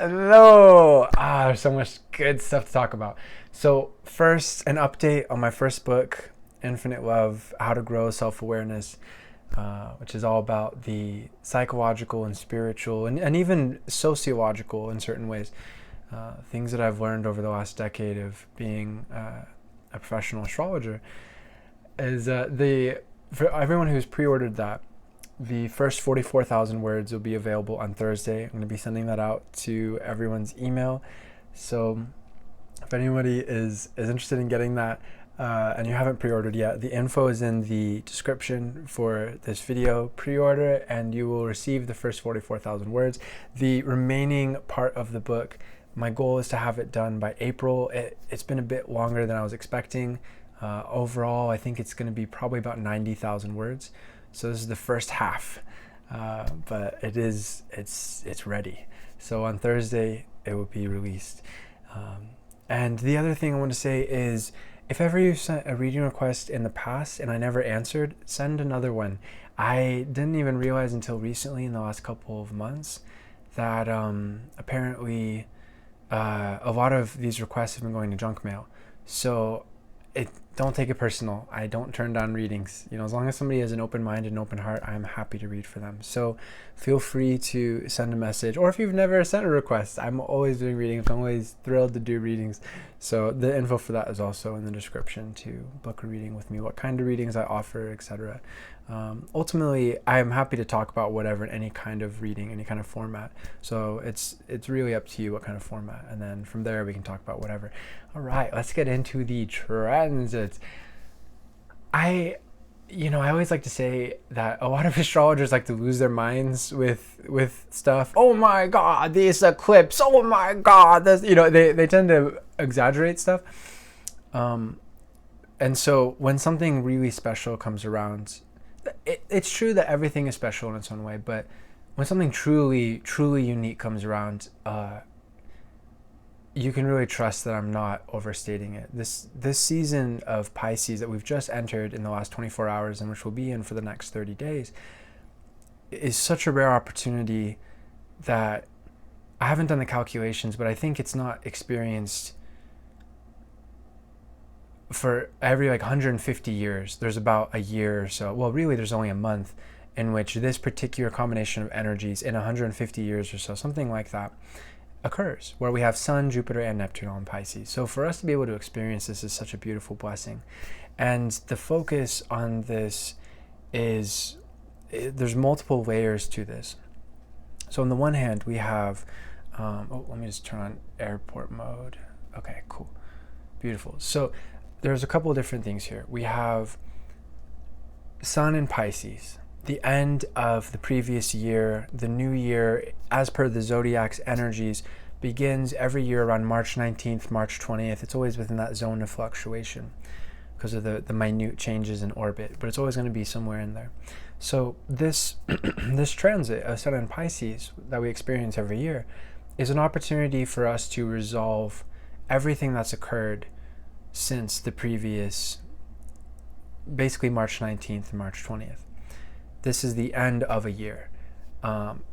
Hello! There's so much good stuff to talk about. So, first, an update on my first book, Infinite Love: How to Grow Self-Awareness, which is all about the psychological and spiritual and even sociological in certain ways. Things that I've learned over the last decade of being a professional astrologer is for everyone who's pre-ordered that, the first 44,000 words will be available on Thursday. I'm going to be sending that out to everyone's email. So if anybody is interested in getting that and you haven't pre-ordered yet, the info is in the description for this video. Pre-order and you will receive the first 44,000 words. The remaining part of the book, my goal is to have it done by April. It's been a bit longer than I was expecting. Overall, I think it's going to be probably about 90,000 words. So this is the first half, but it's ready. So on Thursday, it will be released. And the other thing I want to say is, if ever you've sent a reading request in the past and I never answered, send another one. I didn't even realize until recently, in the last couple of months, that apparently a lot of these requests have been going to junk mail. So don't take it personal. I don't turn down readings. As long as somebody has an open mind and an open heart, I'm happy to read for them. So feel free to send a message. Or if you've never sent a request, I'm always doing readings. I'm always thrilled to do readings. So the info for that is also in the description to book a reading with me, what kind of readings I offer, etc. Ultimately, I am happy to talk about whatever in any kind of reading, any kind of format. So it's really up to you what kind of format. And then from there, we can talk about whatever. All right, let's get into the transits. I always like to say that a lot of astrologers like to lose their minds with stuff. Oh my God, this eclipse. Oh my God, this. They tend to exaggerate stuff. And so when something really special comes around, it's true that everything is special in its own way. But when something truly, truly unique comes around, you can really trust that I'm not overstating it. This season of Pisces that we've just entered in the last 24 hours and which we'll be in for the next 30 days is such a rare opportunity that I haven't done the calculations, but I think it's not experienced for every 150 years. There's about a year or so. Well, really, there's only a month in which this particular combination of energies in 150 years or so, something like that, occurs, where we have Sun, Jupiter, and Neptune all in Pisces. So for us to be able to experience this is such a beautiful blessing. And the focus on this is, there's multiple layers to this. So on the one hand, we have, let me just turn on airport mode. Okay, cool. Beautiful. So there's a couple of different things here. We have Sun in Pisces, the end of the previous year. The new year, as per the zodiac's energies, begins every year around March 19th, March 20th. It's always within that zone of fluctuation because of the minute changes in orbit, but it's always going to be somewhere in there. So this this transit of Sun in Pisces that we experience every year is an opportunity for us to resolve everything that's occurred since the previous, basically March 19th and March 20th. This is the end of a year.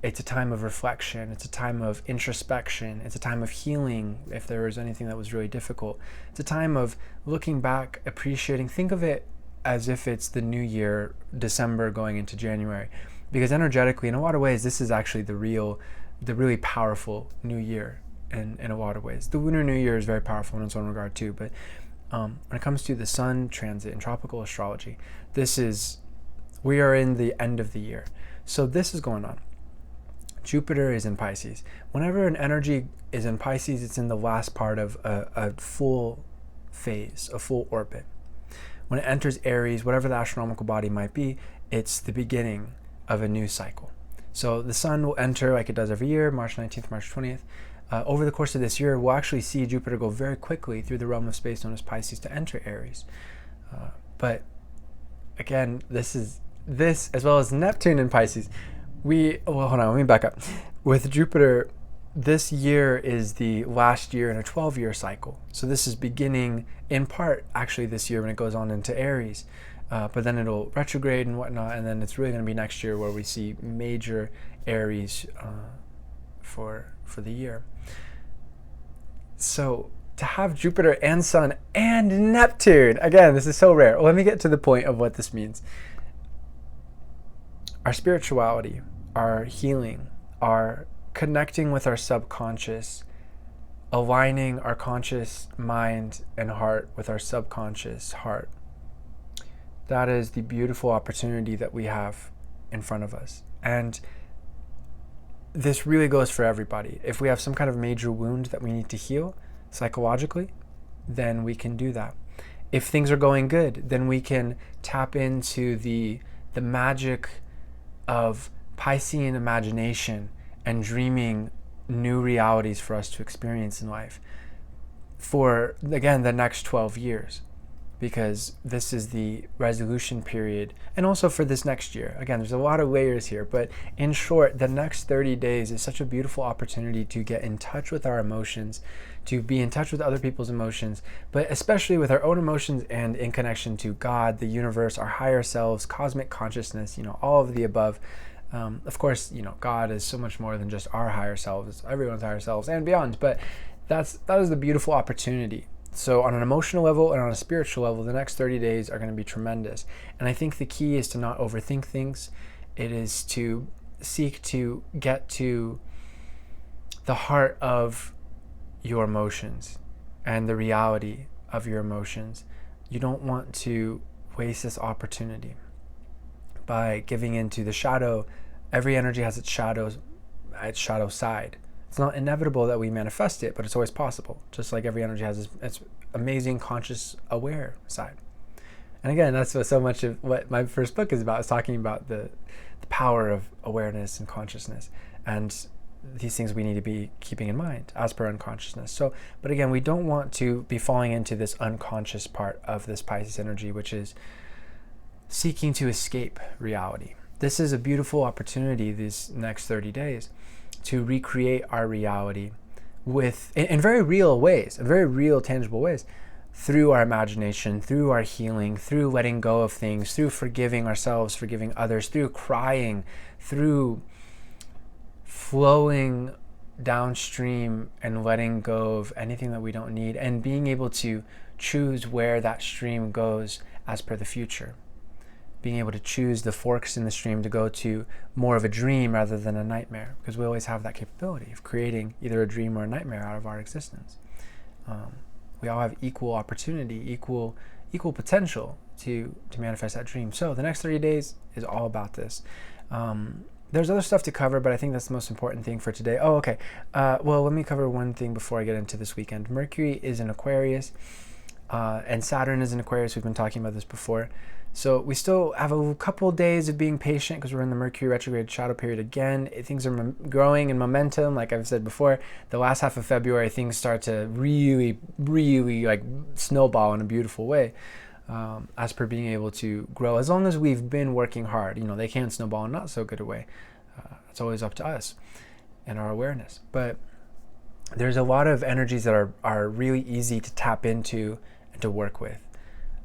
It's a time of reflection. It's a time of introspection. It's a time of healing if there was anything that was really difficult. It's a time of looking back, appreciating. Think of it as if it's the new year, December going into January. Because energetically, in a lot of ways, this is actually the really powerful new year in a lot of ways. The Lunar New Year is very powerful in its own regard too. But when it comes to the Sun transit in tropical astrology, we are in the end of the year. So this is going on. Jupiter is in Pisces. Whenever an energy is in Pisces, it's in the last part of a full phase, a full orbit. When it enters Aries, whatever the astronomical body might be, it's the beginning of a new cycle. So the Sun will enter like it does every year, March 19th, March 20th. Over the course of this year, we'll actually see Jupiter go very quickly through the realm of space known as Pisces to enter Aries. But again, this, as well as Neptune in Pisces, hold on, let me back up. With Jupiter, this year is the last year in a 12-year cycle. So this is beginning, in part, actually this year when it goes on into Aries. But then it'll retrograde and whatnot, and then it's really going to be next year where we see major Aries for the year. So to have Jupiter and Sun and Neptune, again, this is so rare. Well, let me get to the point of what this means. Our spirituality, our healing, our connecting with our subconscious, aligning our conscious mind and heart with our subconscious heart. That is the beautiful opportunity that we have in front of us. And this really goes for everybody. If we have some kind of major wound that we need to heal psychologically, then we can do that. If things are going good, then we can tap into the magic of Piscean imagination and dreaming new realities for us to experience in life for, again, the next 12 years, because this is the resolution period, and also for this next year. Again, there's a lot of layers here, but in short, the next 30 days is such a beautiful opportunity to get in touch with our emotions, to be in touch with other people's emotions, but especially with our own emotions and in connection to God, the universe, our higher selves, cosmic consciousness, all of the above. Of course, God is so much more than just our higher selves, everyone's higher selves and beyond, but that is the beautiful opportunity. So on an emotional level and on a spiritual level, the next 30 days are going to be tremendous. And I think the key is to not overthink things. It is to seek to get to the heart of your emotions and the reality of your emotions. You don't want to waste this opportunity by giving into the shadow. Every energy has its shadow side. It's not inevitable that we manifest it, but it's always possible. Just like every energy has its amazing conscious aware side. And again, that's what so much of what my first book is about, is talking about the power of awareness and consciousness. And these things we need to be keeping in mind as per unconsciousness. So, but again, we don't want to be falling into this unconscious part of this Pisces energy, which is seeking to escape reality. This is a beautiful opportunity these next 30 days to recreate our reality in very real ways, in very real, tangible ways, through our imagination, through our healing, through letting go of things, through forgiving ourselves, forgiving others, through crying, through flowing downstream and letting go of anything that we don't need, and being able to choose where that stream goes as per the future. Being able to choose the forks in the stream to go to more of a dream rather than a nightmare, because we always have that capability of creating either a dream or a nightmare out of our existence. We all have equal opportunity, equal potential to manifest that dream. So the next 30 days is all about this. There's other stuff to cover, but I think that's the most important thing for today. Oh, okay. Well, let me cover one thing before I get into this weekend. Mercury is in Aquarius, and Saturn is in Aquarius. We've been talking about this before. So we still have a couple days of being patient because we're in the Mercury retrograde shadow period again. Things are growing in momentum. Like I've said before, the last half of February, things start to really, really like snowball in a beautiful way. As per being able to grow, as long as we've been working hard. They can snowball in not so good a way. It's always up to us and our awareness. But there's a lot of energies that are really easy to tap into and to work with.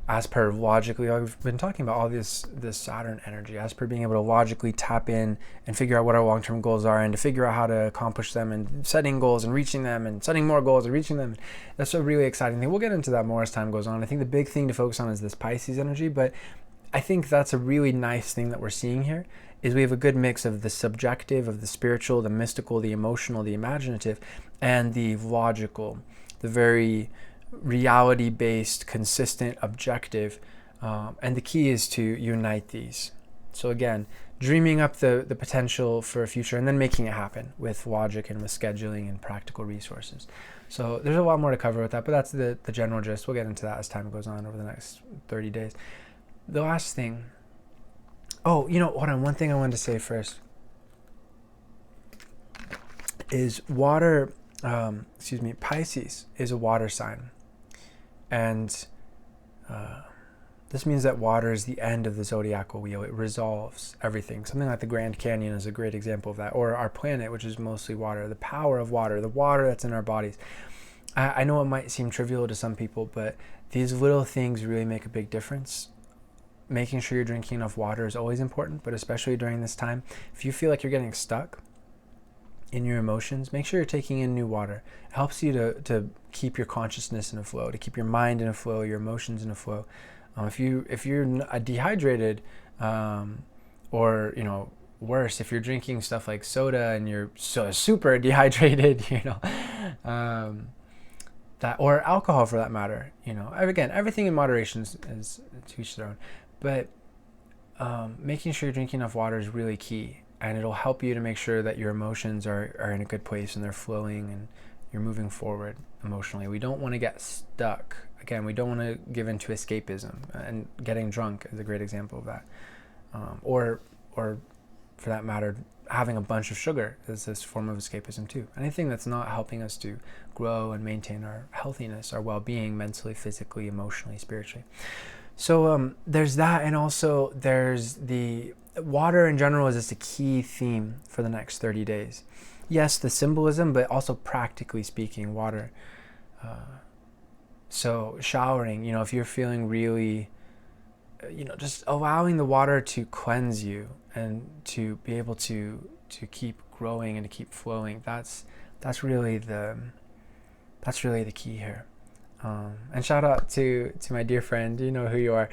As per logically, I've been talking about all this Saturn energy, as per being able to logically tap in and figure out what our long-term goals are, and to figure out how to accomplish them, and setting goals and reaching them, and setting more goals and reaching them. That's a really exciting thing. We'll get into that more as time goes on. I think the big thing to focus on is this Pisces energy, but I think that's a really nice thing that we're seeing here, is we have a good mix of the subjective, of the spiritual, the mystical, the emotional, the imaginative, and the logical, the very reality-based, consistent, objective, and the key is to unite these. So again, dreaming up the potential for a future and then making it happen with logic and with scheduling and practical resources. So there's a lot more to cover with that, but that's the general gist. We'll get into that as time goes on over the next 30 days. The last thing, hold on, one thing I wanted to say first is water, Pisces is a water sign. And this means that water is the end of the zodiacal wheel. It resolves everything. Something like the Grand Canyon is a great example of that. Or our planet, which is mostly water. The power of water, the water that's in our bodies. I know it might seem trivial to some people, but these little things really make a big difference. Making sure you're drinking enough water is always important, but especially during this time. If you feel like you're getting stuck, in your emotions, make sure you're taking in new water. It helps you to keep your consciousness in a flow, to keep your mind in a flow, your emotions in a flow. If you're dehydrated, or worse, if you're drinking stuff like soda and you're so super dehydrated, that, or alcohol for that matter, again, everything in moderation is to each their own, but making sure you're drinking enough water is really key, and it'll help you to make sure that your emotions are in a good place and they're flowing and you're moving forward emotionally. We don't want to get stuck. Again, we don't want to give into escapism, and getting drunk is a great example of that. Or for that matter, having a bunch of sugar is this form of escapism too. Anything that's not helping us to grow and maintain our healthiness, our well-being, mentally, physically, emotionally, spiritually. So there's that, and also there's the water in general is just a key theme for the next 30 days. Yes, the symbolism, but also practically speaking, water. So showering, if you're feeling really, just allowing the water to cleanse you and to be able to keep growing and to keep flowing. That's really the key here. And shout out to my dear friend, you know who you are,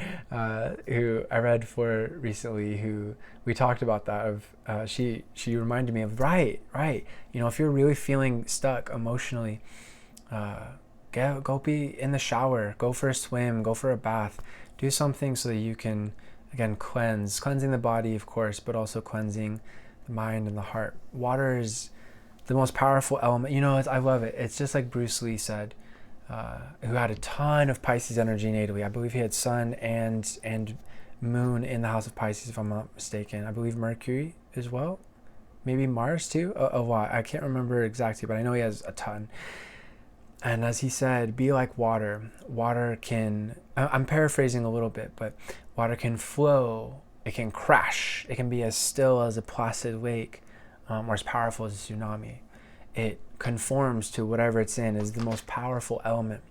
who I read for recently, who we talked about that of, she reminded me of, right, if you're really feeling stuck emotionally, go be in the shower, go for a swim, go for a bath, do something so that you can, again, cleansing the body, of course, but also cleansing the mind and the heart. Water is the most powerful element. I love it. It's just like Bruce Lee said, who had a ton of Pisces energy natally. I believe he had Sun and Moon in the house of Pisces, if I'm not mistaken. I believe Mercury as well. Maybe Mars too. A lot. I can't remember exactly, but I know he has a ton. And as he said, be like water. Water can, I'm paraphrasing a little bit, but water can flow. It can crash. It can be as still as a placid lake, or as powerful as a tsunami. It conforms to whatever it's in, is the most powerful element.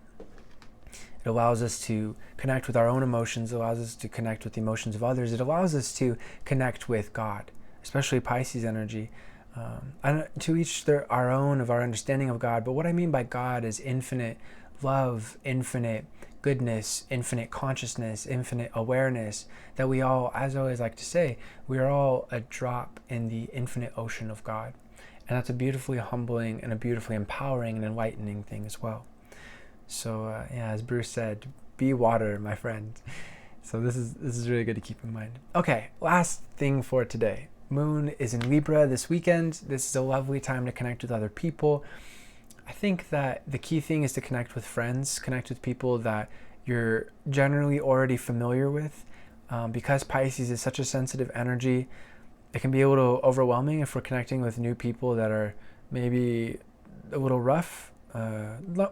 It allows us to connect with our own emotions. It allows us to connect with the emotions of others. It allows us to connect with God, especially Pisces energy. And to each our own of our understanding of God. But what I mean by God is infinite love, infinite goodness, infinite consciousness, infinite awareness, that we all, as I always like to say, we are all a drop in the infinite ocean of God. And that's a beautifully humbling and a beautifully empowering and enlightening thing as well. So as Bruce said, be water, my friend. So this is really good to keep in mind. Okay, last thing for today. Moon is in Libra this weekend. This is a lovely time to connect with other people. I think that the key thing is to connect with friends, connect with people that you're generally already familiar with. Because Pisces is such a sensitive energy, it can be a little overwhelming if we're connecting with new people that are maybe a little rough.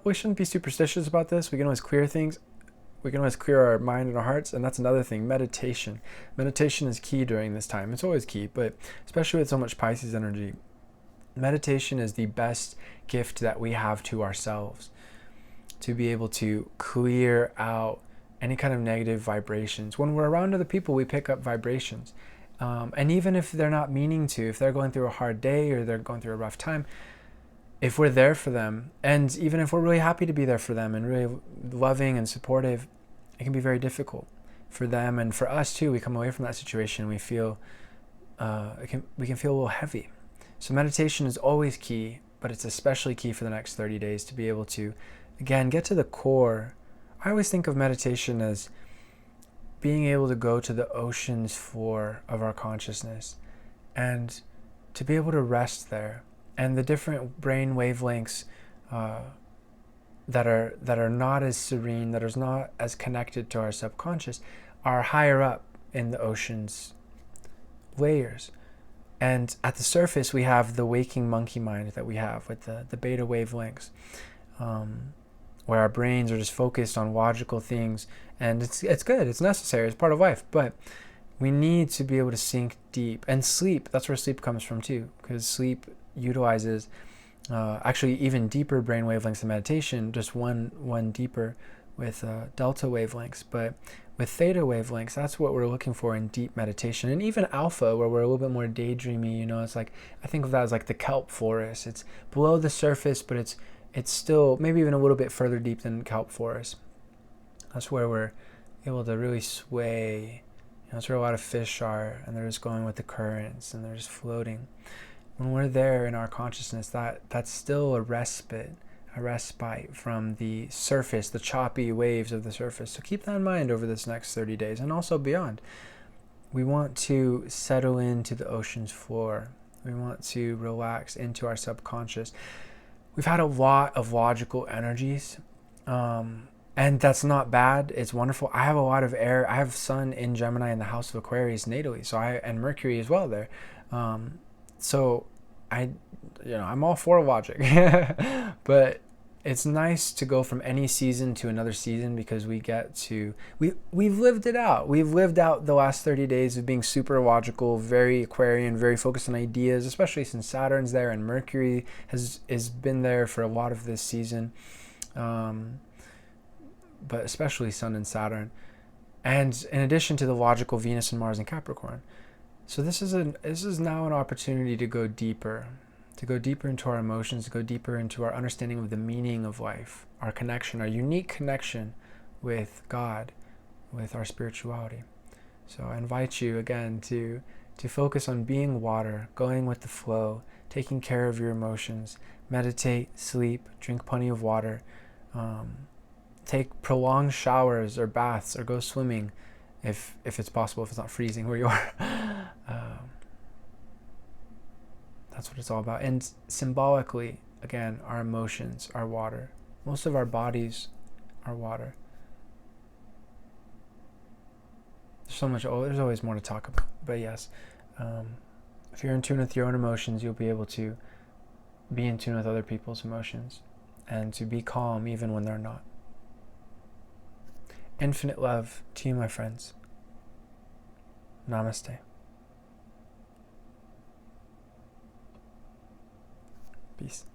We shouldn't be superstitious about this. We can always clear things. We can always clear our mind and our hearts. And that's another thing, meditation. Meditation is key during this time. It's always key, but especially with so much Pisces energy, meditation is the best gift that we have to ourselves, to be able to clear out any kind of negative vibrations. When we're around other people, we pick up vibrations. And even if they're not meaning to, if they're going through a hard day or they're going through a rough time, if we're there for them, and even if we're really happy to be there for them and really loving and supportive, it can be very difficult for them and for us too. We come away from that situation, we feel we can feel a little heavy. So meditation is always key, but it's especially key for the next 30 days to be able to, again, get to the core. I always think of meditation as being able to go to the ocean's floor of our consciousness and to be able to rest there. And the different brain wavelengths that are not as serene, that are not as connected to our subconscious, are higher up in the ocean's layers. And at the surface, we have the waking monkey mind that we have with the beta wavelengths, where our brains are just focused on logical things. And it's good, it's necessary, it's part of life. But we need to be able to sink deep. And sleep, that's where sleep comes from too, because sleep utilizes actually even deeper brain wavelengths than meditation, just one deeper, with delta wavelengths, but with theta wavelengths, that's what we're looking for in deep meditation. And even alpha, where we're a little bit more daydreamy, it's like, I think of that as like the kelp forest. It's below the surface, but it's still maybe even a little bit further deep than kelp forest. That's where we're able to really sway. That's where a lot of fish are, and they're just going with the currents, and they're just floating. When we're there in our consciousness, that's still a respite from the surface, the choppy waves of the surface. So keep that in mind over this next 30 days and also beyond. We want to settle into the ocean's floor. We want to relax into our subconscious. We've had a lot of logical energies, and that's not bad. It's wonderful. I have a lot of air. I have Sun in Gemini in the house of Aquarius natally, and Mercury as well there. So I'm all for logic, but it's nice to go from any season to another season because we've lived it out. We've lived out the last 30 days of being super logical, very Aquarian, very focused on ideas, especially since Saturn's there and Mercury has been there for a lot of this season, but especially Sun and Saturn, and in addition to the logical Venus and Mars in Capricorn. So this is now an opportunity to go deeper into our emotions, to go deeper into our understanding of the meaning of life, our connection, our unique connection with God, with our spirituality. So I invite you again to focus on being water, going with the flow, taking care of your emotions, meditate, sleep, drink plenty of water, take prolonged showers or baths, or go swimming if it's possible, if it's not freezing where you are. That's what it's all about. And symbolically, again, our emotions are water. Most of our bodies are water. There's always more to talk about. But yes, if you're in tune with your own emotions, you'll be able to be in tune with other people's emotions and to be calm even when they're not. Infinite love to you, my friends. Namaste. Peace.